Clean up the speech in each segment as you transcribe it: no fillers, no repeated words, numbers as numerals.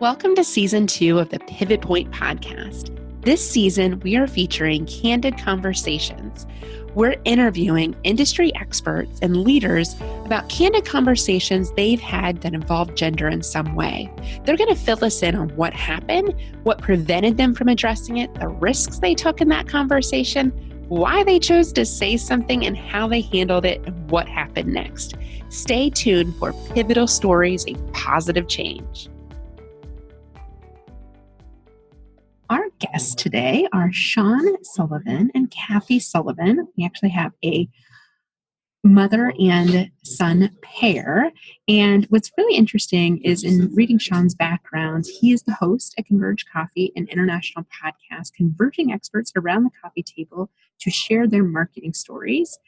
Welcome to Season 2 of the Pivot Point podcast. This season, we are featuring candid conversations. We're interviewing industry experts and leaders about candid conversations they've had that involve gender in some way. They're going to fill us in on what happened, what prevented them from addressing it, the risks they took in that conversation, why they chose to say something, and how they handled it, and what happened next. Stay tuned for Pivotal Stories, a Positive Change. Our guests today are Sean Sullivan and Kathy Sullivan. We actually have a mother and son pair. And what's really interesting is in reading Sean's background, he is the host at Converge Coffee, an international podcast converging experts around the coffee table to share their marketing stories.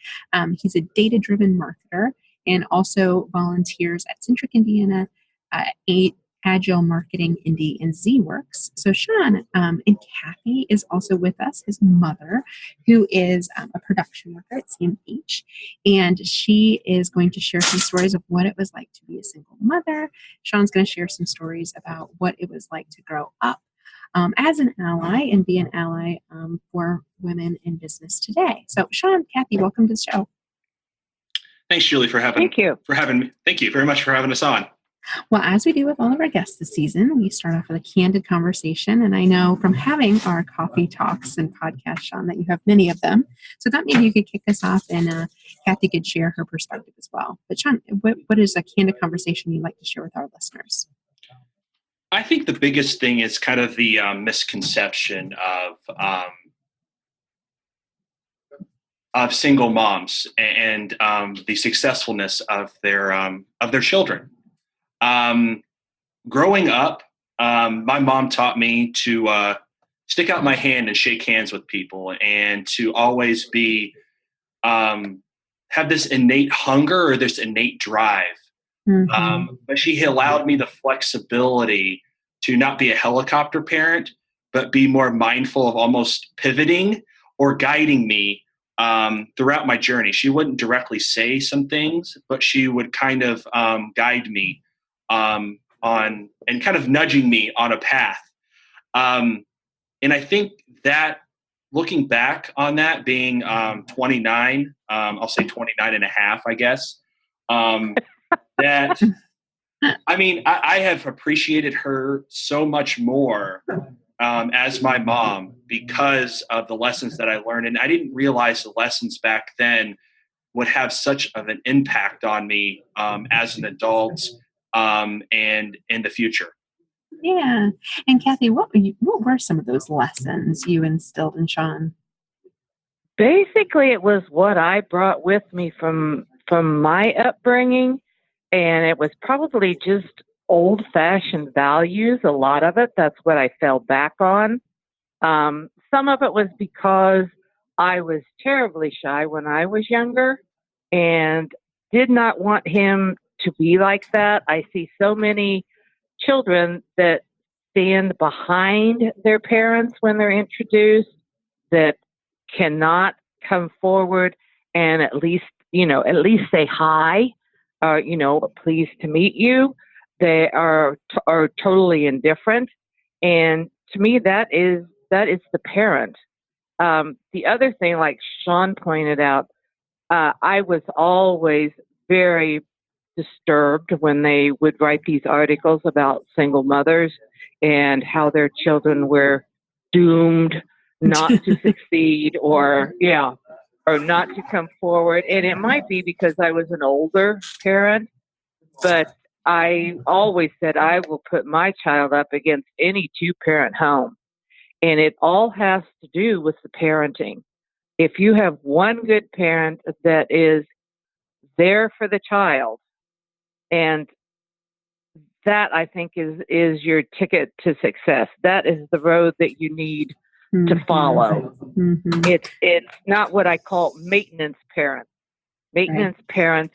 He's a data-driven marketer and also volunteers at Centric Indiana, Agile Marketing Indy, and Z-Works. So Sean and Kathy is also with us, his mother, who is a production worker at CMH, and she is going to share some stories of what it was like to be a single mother. Sean's going to share some stories about what it was like to grow up as an ally and be an ally for women in business today. So Sean, Kathy, welcome to the show. Thanks, Julie, for having me. Thank you very much for having us on. Well, as we do with all of our guests this season, we start off with a candid conversation. And I know from having our coffee talks and podcasts, Sean, that you have many of them. So that maybe you could kick us off and Kathy could share her perspective as well. But Sean, what is a candid conversation you'd like to share with our listeners? I think the biggest thing is kind of the misconception of single moms and the successfulness of their children. Growing up, my mom taught me to stick out my hand and shake hands with people, and to always be have this innate hunger or this innate drive. Mm-hmm. But she allowed me the flexibility to not be a helicopter parent, but be more mindful of almost pivoting or guiding me throughout my journey. She wouldn't directly say some things, but she would kind of guide me on and kind of nudging me on a path. And I think that looking back on that, being 29, I'll say 29 and a half, I guess, that, I mean, I have appreciated her so much more as my mom because of the lessons that I learned. And I didn't realize the lessons back then would have such of an impact on me as an adult and in the future. Yeah. And Kathy, what were some of those lessons you instilled in Sean? Basically, it was what I brought with me from my upbringing, and it was probably just old-fashioned values. A lot of it, that's what I fell back on. Some of it was because I was terribly shy when I was younger and did not want him to be like that. I see so many children that stand behind their parents when they're introduced, that cannot come forward and at least say hi, or, pleased to meet you. They are totally indifferent. And to me, that is the parent. The other thing, like Sean pointed out, I was always very disturbed when they would write these articles about single mothers and how their children were doomed not to succeed or not to come forward. And it might be because I was an older parent, but I always said I will put my child up against any two-parent home. And it all has to do with the parenting. If you have one good parent that is there for the child, and that, I think, is your ticket to success. That is the road that you need to follow. Mm-hmm. It's not what I call maintenance parents. Maintenance parents,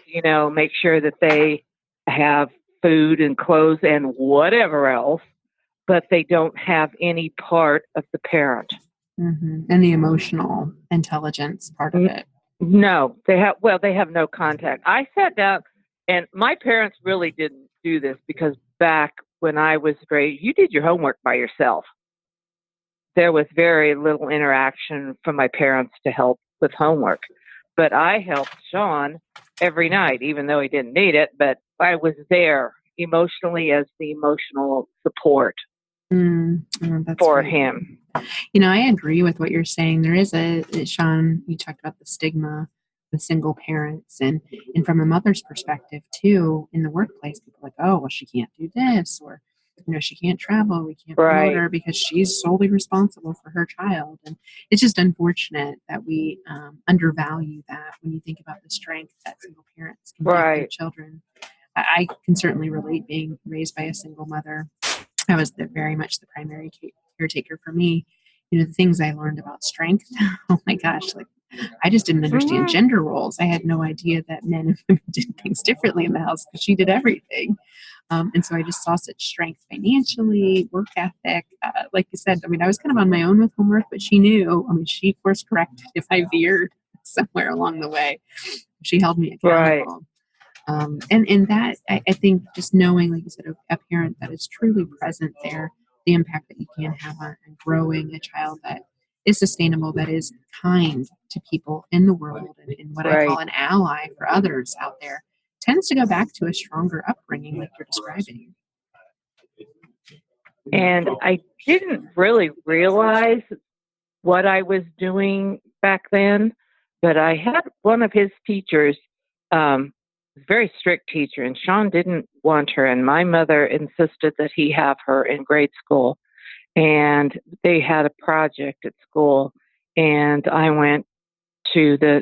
make sure that they have food and clothes and whatever else, but they don't have any part of the parent. Mm-hmm. And the emotional intelligence part of it. No, they have no contact. I sat down, and my parents really didn't do this because back when I was grade, you did your homework by yourself. There was very little interaction from my parents to help with homework. But I helped Sean every night, even though he didn't need it, but I was there emotionally as the emotional support for Right. him. I agree with what you're saying. There is Sean, you talked about the stigma with single parents and from a mother's perspective too, in the workplace, people are like, oh, well, she can't do this, or, she can't travel. We can't promote her because she's solely responsible for her child. And it's just unfortunate that we undervalue that when you think about the strength that single parents can give their children. I can certainly relate being raised by a single mother. I was very much the primary caretaker for me. The things I learned about strength, oh my gosh, like I just didn't understand gender roles. I had no idea that men and women did things differently in the house because she did everything. And so I just saw such strength financially, work ethic. Like you said, I was kind of on my own with homework, but she knew. She course corrected if I veered somewhere along the way. She held me accountable. And that, I think, just knowing, like you said, a parent that is truly present there, the impact that you can have on growing a child that is sustainable, that is kind to people in the world, and what I call an ally for others out there, tends to go back to a stronger upbringing like you're describing. And I didn't really realize what I was doing back then, but I had one of his teachers, very strict teacher, and Sean didn't want her, and my mother insisted that he have her in grade school. And they had a project at school, and I went to the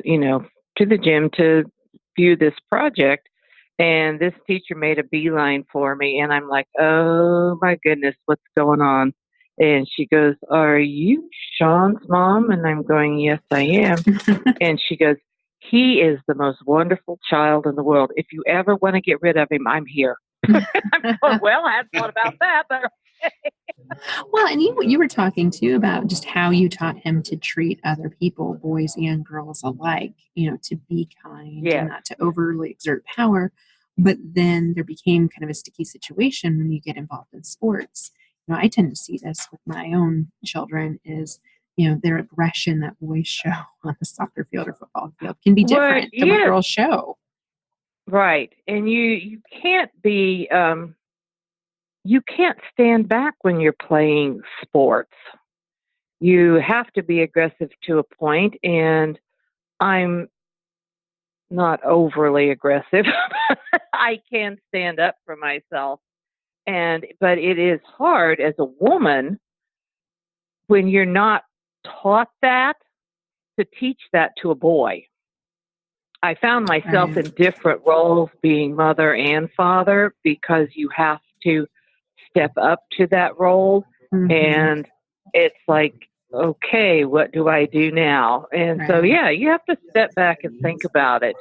gym to view this project, and this teacher made a beeline for me, and I'm like, oh my goodness, what's going on? And she goes, are you Sean's mom? And I'm going, yes, I am. And she goes, he is the most wonderful child in the world. If you ever want to get rid of him, I'm here. I'm going, well, I hadn't thought about that, but well, and you were talking too about just how you taught him to treat other people, boys and girls alike, to be kind and not to overly exert power. But then there became kind of a sticky situation when you get involved in sports. I tend to see this with my own children is, their aggression that boys show on the soccer field or football field can be different than what girls show. Right. And you can't be, you can't stand back when you're playing sports. You have to be aggressive to a point, and I'm not overly aggressive. I can stand up for myself. But it is hard as a woman when you're not taught that to teach that to a boy. I found myself in different roles being mother and father because you have to step up to that role. And it's like, okay, what do I do now? And so, you have to step back and think about it.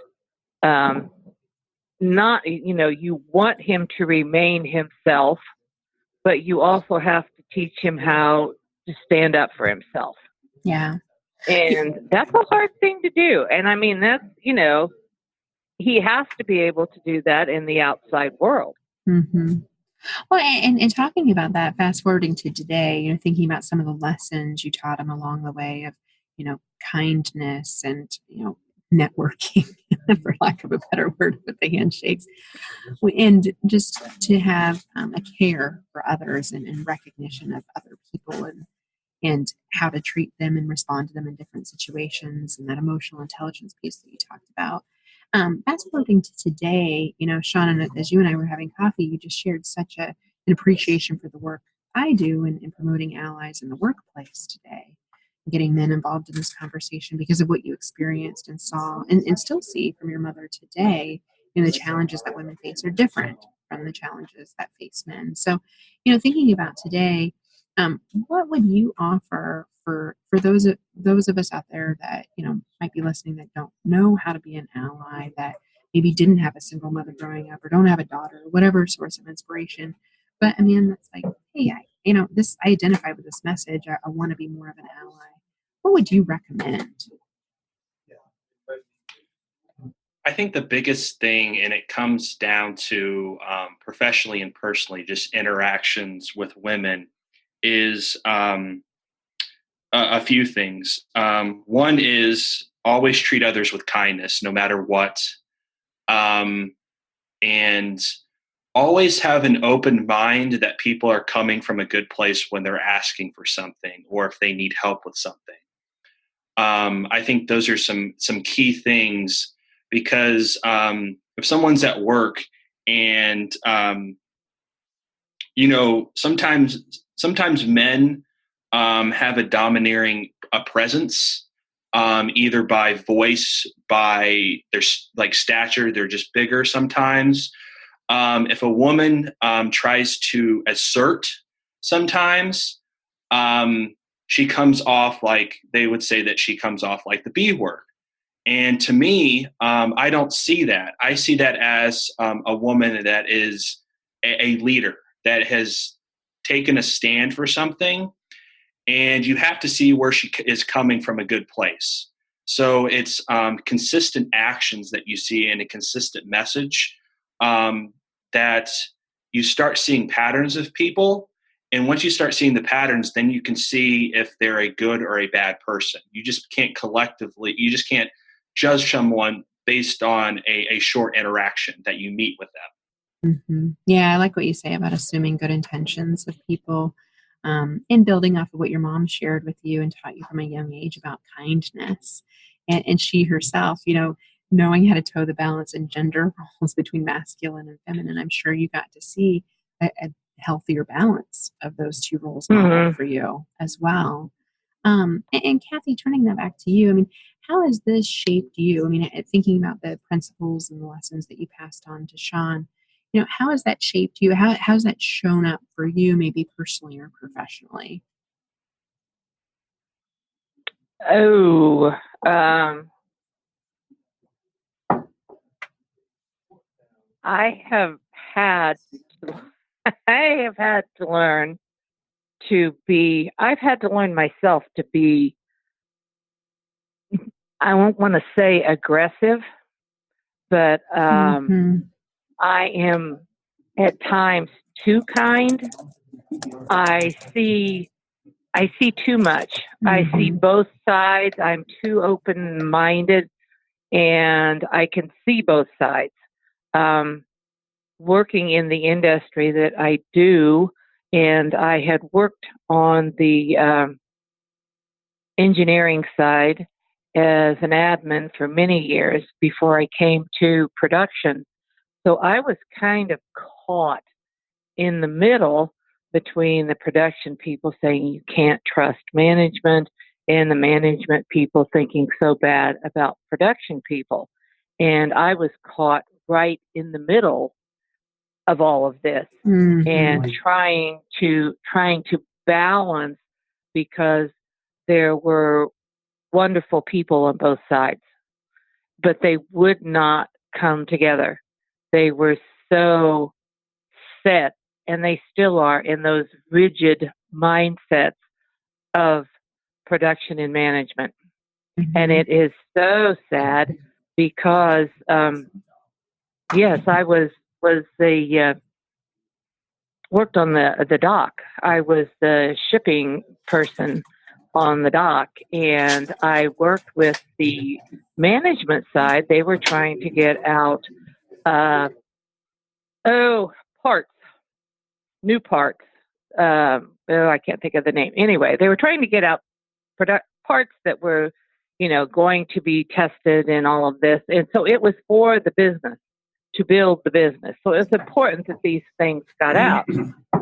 Not, you want him to remain himself, but you also have to teach him how to stand up for himself. Yeah. And that's a hard thing to do. And that's, he has to be able to do that in the outside world. Well, and talking about that, fast forwarding to today, thinking about some of the lessons you taught him along the way of, kindness and, networking, for lack of a better word, with the handshakes, and just to have a care for others and recognition of other people and how to treat them and respond to them in different situations, and that emotional intelligence piece that you talked about. Fast forwarding to today, Sean, and as you and I were having coffee, you just shared such an appreciation for the work I do in promoting allies in the workplace today, getting men involved in this conversation because of what you experienced and saw and still see from your mother today. The challenges that women face are different from the challenges that face men. So, thinking about today, what would you offer for those of us out there that might be listening that don't know how to be an ally, that maybe didn't have a single mother growing up or don't have a daughter or whatever source of inspiration, but a man that's like, hey, I identify with this message. I want to be more of an ally. What would you recommend? I think the biggest thing, and it comes down to professionally and personally, just interactions with women, is a few things. One is always treat others with kindness, no matter what, and always have an open mind that people are coming from a good place when they're asking for something or if they need help with something. I think those are some key things because if someone's at work and sometimes men have a domineering presence, either by voice, by their like stature, they're just bigger sometimes. If a woman tries to assert sometimes, she comes off like, they would say that she comes off like the B word. And to me, I don't see that. I see that as a woman that is a leader that has taken a stand for something, and you have to see where she is coming from a good place. So it's consistent actions that you see and a consistent message that you start seeing patterns of people. And once you start seeing the patterns, then you can see if they're a good or a bad person. You just can't judge someone based on a short interaction that you meet with them. Mm-hmm. Yeah, I like what you say about assuming good intentions of people, and building off of what your mom shared with you and taught you from a young age about kindness. And she herself, knowing how to toe the balance in gender roles between masculine and feminine, I'm sure you got to see a healthier balance of those two roles modeled for you as well. And Kathy, turning that back to you, I mean, how has this shaped you? I mean, thinking about the principles and the lessons that you passed on to Sean, how has that shaped you? How's that shown up for you, maybe personally or professionally? Oh, I have had to learn I've had to learn myself to be, I won't want to say aggressive, but I am at times too kind. I see too much. I see both sides. I'm too open-minded, and I can see both sides. Working in the industry that I do, and I had worked on the engineering side as an admin for many years before I came to production. So I was kind of caught in the middle between the production people saying you can't trust management and the management people thinking so bad about production people. And I was caught right in the middle of all of this and trying to balance, because there were wonderful people on both sides, but they would not come together. They were so set, and they still are, in those rigid mindsets of production and management. And it is so sad because, yes, I was worked on the dock. I was the shipping person on the dock, and I worked with the management side. They were trying to get out new parts. I can't think of the name. Anyway, they were trying to get out parts that were, going to be tested and all of this. And so it was for the business, to build the business. So it's important that these things got out.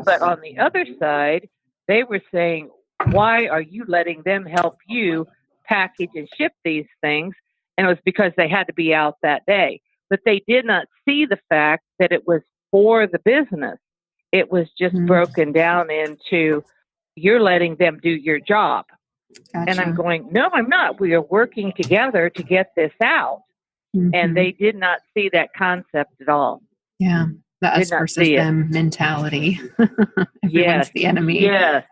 But on the other side, they were saying, why are you letting them help you package and ship these things? And it was because they had to be out that day. But they did not see the fact that it was for the business. It was just broken down into, you're letting them do your job. Gotcha. And I'm going, no, I'm not. We are working together to get this out. And they did not see that concept at all. Yeah, the us versus them mentality. Everyone's the enemy. Yes.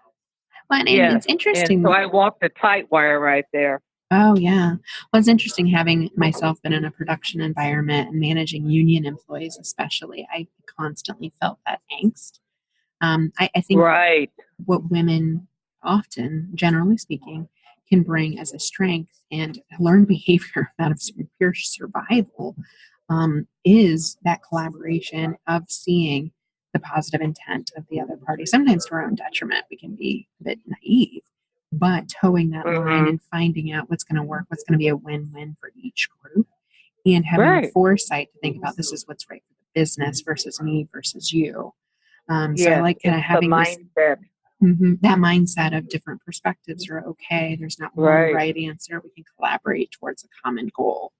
Well, and it's interesting. And so I walked a tight wire right there. Oh, yeah. Well, it's interesting having myself been in a production environment and managing union employees, especially. I constantly felt that angst. I think Right. what women often, generally speaking, can bring as a strength and learned behavior out of pure survival is that collaboration of seeing the positive intent of the other party. Sometimes to our own detriment, we can be a bit naive, but towing that line Hmm. and finding out what's going to work, what's going to be a win-win for each group, and having the Right. foresight to think about this is what's right for the business versus me versus you. So I Yes, like kind it's of the having this mindset. that mindset of different perspectives are okay. There's not one Right. right answer. We can collaborate towards a common goal.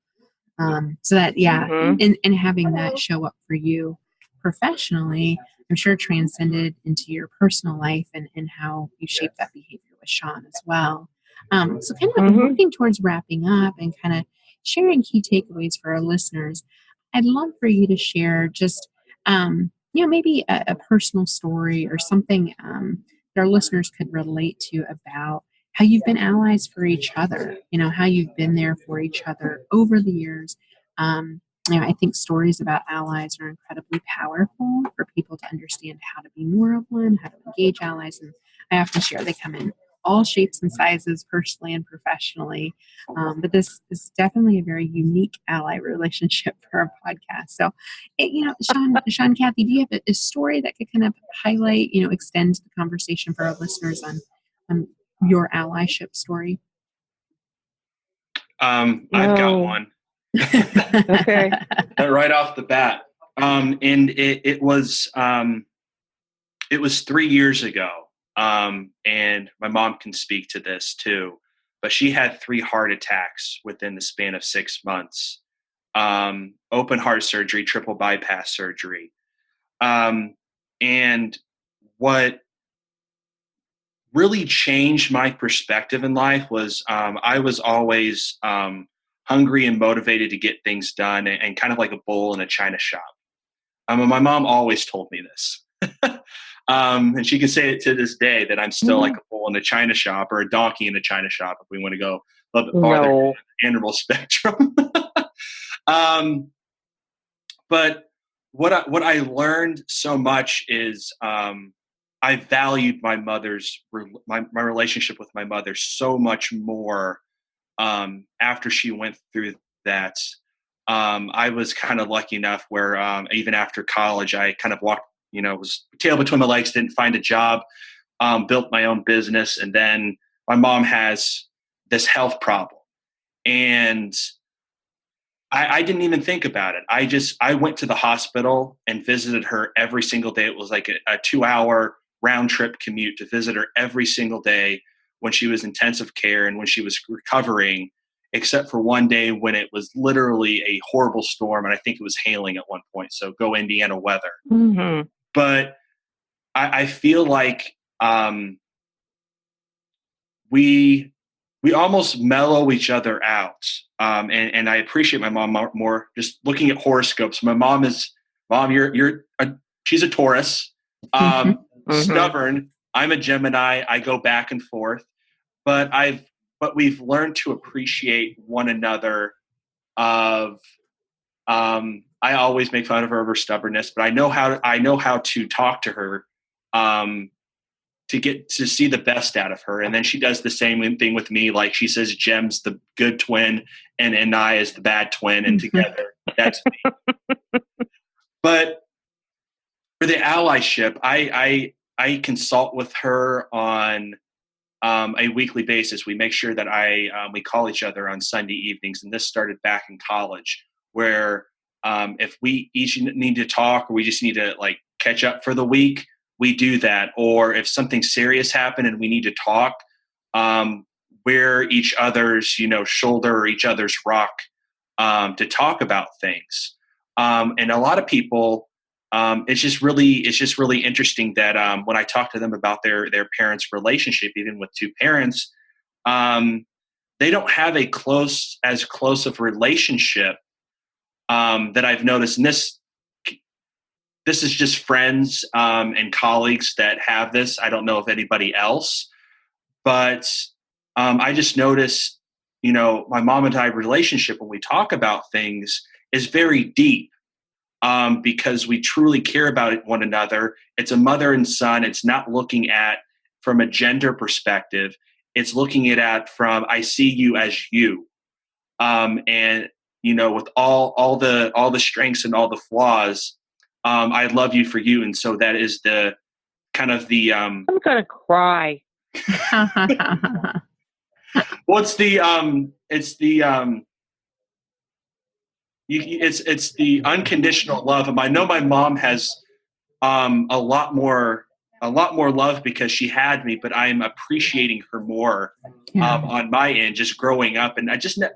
So that, yeah, Hmm. and having that show up for you professionally, I'm sure transcended into your personal life and how you shape that behavior with Sean as well. So kind of Hmm. working towards wrapping up and kind of sharing key takeaways for our listeners, I'd love for you to share just, maybe a personal story or something that our listeners could relate to about how you've been allies for each other, how you've been there for each other over the years. I think stories about allies are incredibly powerful for people to understand how to be more of one, how to engage allies. And I often share they come in all shapes and sizes, personally and professionally. But this is definitely a very unique ally relationship for our podcast. So, Sean, Kathy, do you have a story that could kind of highlight, extend the conversation for our listeners on your allyship story? I've got No. one. Okay. Right off the bat. And it was 3 years ago. And my mom can speak to this too, but she had 3 heart attacks within the span of 6 months. Open heart surgery, triple bypass surgery. And what really changed my perspective in life was I was always hungry and motivated to get things done and kind of like a bull in a china shop. And my mom always told me this. And she can say it to this day that I'm still like Mhm. a bull in a china shop or a donkey in a china shop if we want to go a little bit farther No. animal spectrum. um, but what I learned so much is I valued my relationship with my mother so much more after she went through that. I was kind of lucky enough where even after college, I kind of walked, was tail between my legs, didn't find a job, built my own business, and then my mom has this health problem, and I didn't even think about it. I went to the hospital and visited her every single day. It was like a 2 hour round trip commute to visit her every single day when she was intensive care and when she was recovering, except for one day when it was literally a horrible storm. And I think it was hailing at one point. So go Indiana weather. Hmm. But I feel like we we almost mellow each other out. And I appreciate my mom more. Just looking at horoscopes, mom. She's a Taurus, Hmm. Hmm. stubborn. I'm a Gemini. I go back and forth, but we've learned to appreciate one another. Of I always make fun of her stubbornness, but I know how to talk to her. Um, to get to see the best out of her. And then she does the same thing with me. Like she says, Jem's the good twin and I is the bad twin. And together that's me. But for the allyship, I consult with her on a weekly basis. We make sure that we call each other on Sunday evenings. And this started back in college where if we each need to talk or we just need to like catch up for the week, we do that. Or if something serious happened and we need to talk, we're each other's, shoulder or each other's rock to talk about things. And a lot of people, it's just really interesting that when I talk to them about their parents' relationship, even with two parents, um, they don't have as close of relationship that I've noticed. And this is just friends and colleagues that have this. I don't know if anybody else, but I just noticed my mom and I relationship, when we talk about things, is very deep, because we truly care about one another. It's a mother and son. It's not looking at from a gender perspective. It's looking at from, I see you as you. And with all the strengths and all the flaws, I love you for you. And so that is the kind of the I'm gonna cry. well, it's the unconditional love. And I know my mom has a lot more love because she had me, but I'm appreciating her more on my end, just growing up and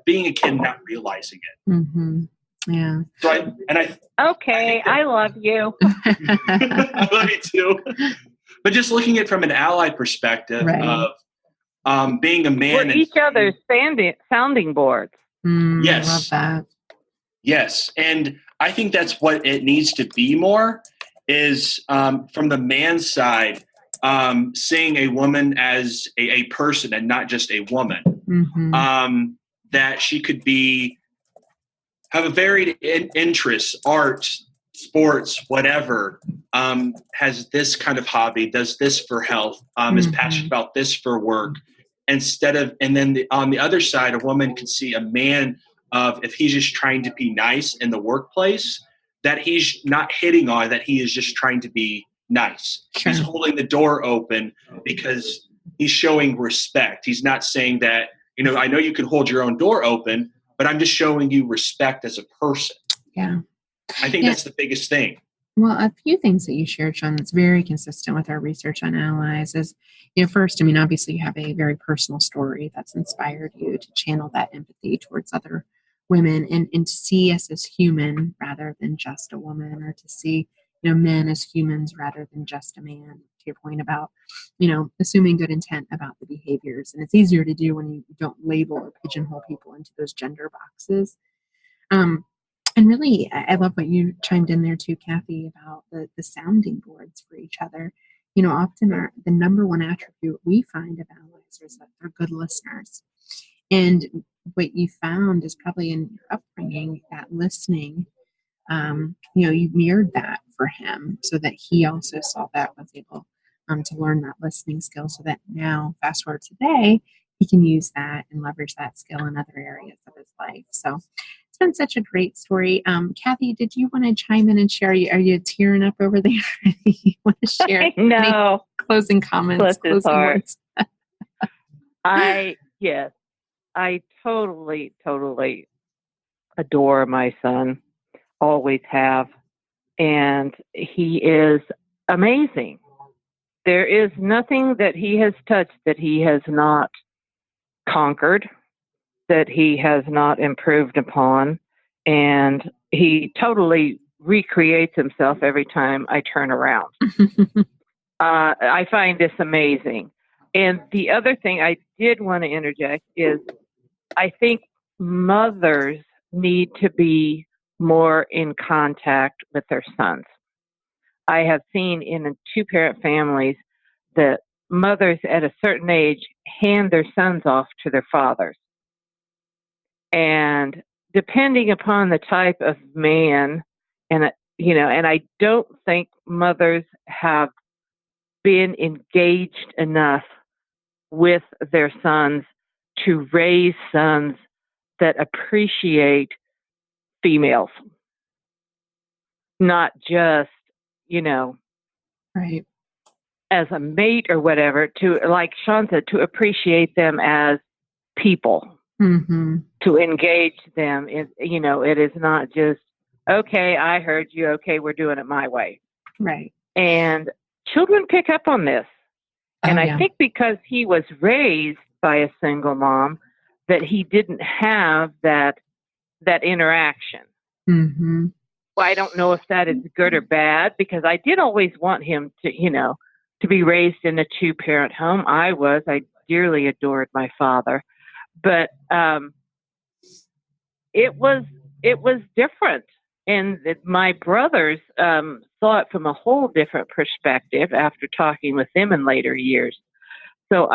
being a kid, not realizing it. Mm-hmm. Yeah. So I love you. I love you too. But just looking at it from an ally perspective of being a man. We're each other's sounding boards. Yes. I love that. Yes. And I think that's what it needs to be more is from the man's side, seeing a woman as a person and not just a woman. Mm-hmm. That she could have a varied interests, art, sports, whatever, has this kind of hobby, does this for health, is passionate about this for work, and then on the other side, a woman can see a man if he's just trying to be nice in the workplace, that he's not hitting on, that he is just trying to be nice. Sure. He's holding the door open because he's showing respect. He's not saying that, I know you can hold your own door open, but I'm just showing you respect as a person. Yeah. I think that's the biggest thing. Well, a few things that you shared, Sean, that's very consistent with our research on allies is, first, obviously you have a very personal story that's inspired you to channel that empathy towards other women and to see us as human rather than just a woman, or to see, men as humans rather than just a man, to your point about, assuming good intent about the behaviors. And it's easier to do when you don't label or pigeonhole people into those gender boxes. And really, I love what you chimed in there too, Kathy, about the sounding boards for each other. Often the number one attribute we find of allies is that they're good listeners. And what you found is probably in your upbringing, that listening, you mirrored that for him so that he also saw that, was able to learn that listening skill, so that now, fast forward today, he can use that and leverage that skill in other areas of his life. So it's been such a great story. Kathy, did you want to chime in and share? Are you tearing up over there? You want to share? No. Closing comments, closing words. Yes, I totally adore my son. Always have. And he is amazing. There is nothing that he has touched that he has not conquered, that he has not improved upon. And he totally recreates himself every time I turn around. I find this amazing. And the other thing I did want to interject is I think mothers need to be more in contact with their sons. I have seen in two-parent families that mothers at a certain age hand their sons off to their fathers. And depending upon the type of man, and I don't think mothers have been engaged enough with their sons to raise sons that appreciate females, not just, right, as a mate or whatever, to, like Sean said, to appreciate them as people, to engage them. It is not just, okay, I heard you, okay, we're doing it my way. Right. And children pick up on this. And I think because he was raised by a single mom, that he didn't have that interaction. Well, I don't know if that is good or bad, because I did always want him to be raised in a two-parent home. I dearly adored my father, but it was different. And my brothers saw it from a whole different perspective after talking with them in later years. So,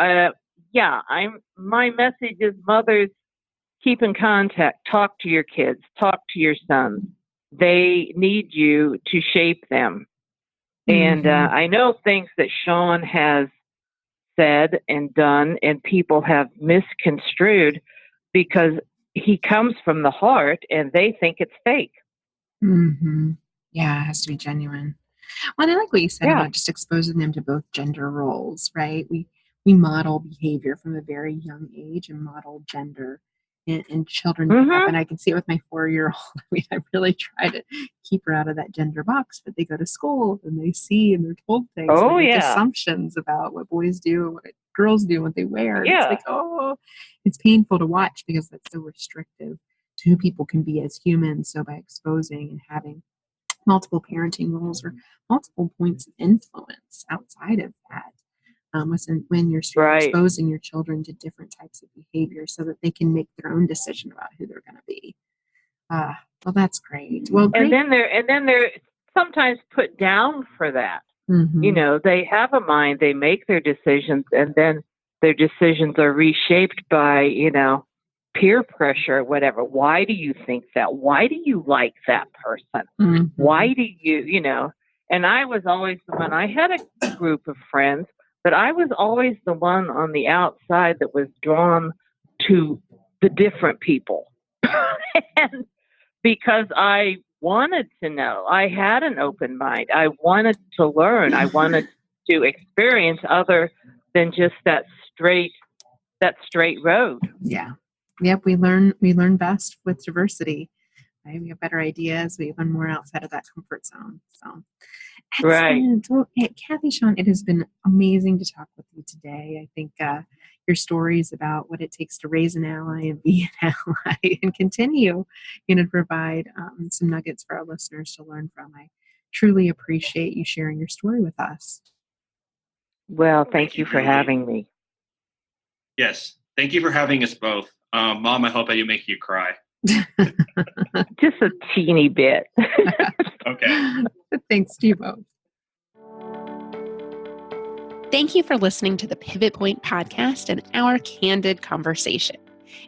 my message is, mothers, keep in contact, talk to your kids, talk to your sons. They need you to shape them. And I know things that Sean has said and done and people have misconstrued because he comes from the heart and they think it's fake. Yeah, it has to be genuine. Well, and I like what you said about just exposing them to both gender roles, right? We model behavior from a very young age and model gender in children pick up. And I can see it with my 4-year-old. I mean, I really try to keep her out of that gender box, but they go to school and they see and they're told things. Assumptions about what boys do, what girls do, what they wear. And it's like, it's painful to watch because that's so restrictive to who people can be as humans. So by exposing and having multiple parenting roles or multiple points of influence outside of that, when you're exposing your children to different types of behavior so that they can make their own decision about who they're going to be. Well, that's great. Well, great. And then they're sometimes put down for that. You know, they have a mind, they make their decisions, and then their decisions are reshaped by, you know, peer pressure or whatever. Why do you think that? Why do you like that person? Why do you know? And I was always the one. I had a group of friends, but I was always the one on the outside that was drawn to the different people. And because I wanted to know, I had an open mind. I wanted to learn. I wanted to experience other than just that straight road. Yeah. Yep. We learn best with diversity. Right? We have better ideas. We learn more outside of that comfort zone. So excellent. Well, Kathy, Sean, it has been amazing to talk with you today. I think your stories about what it takes to raise an ally and be an ally and continue, to provide some nuggets for our listeners to learn from. I truly appreciate you sharing your story with us. Well, thank you for having me. Yes. Thank you for having us both. Mom, I hope I didn't make you cry. Just a teeny bit. Okay. Thanks to you both. Thank you for listening to the Pivot Point podcast and our candid conversation.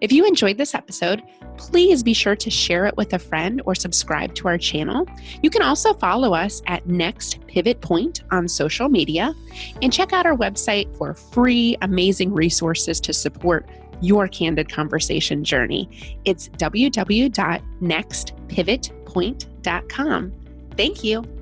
If you enjoyed this episode, please be sure to share it with a friend or subscribe to our channel. You can also follow us at Next Pivot Point on social media and check out our website for free, amazing resources to support your candid conversation journey. It's www.nextpivotpoint.com. Thank you.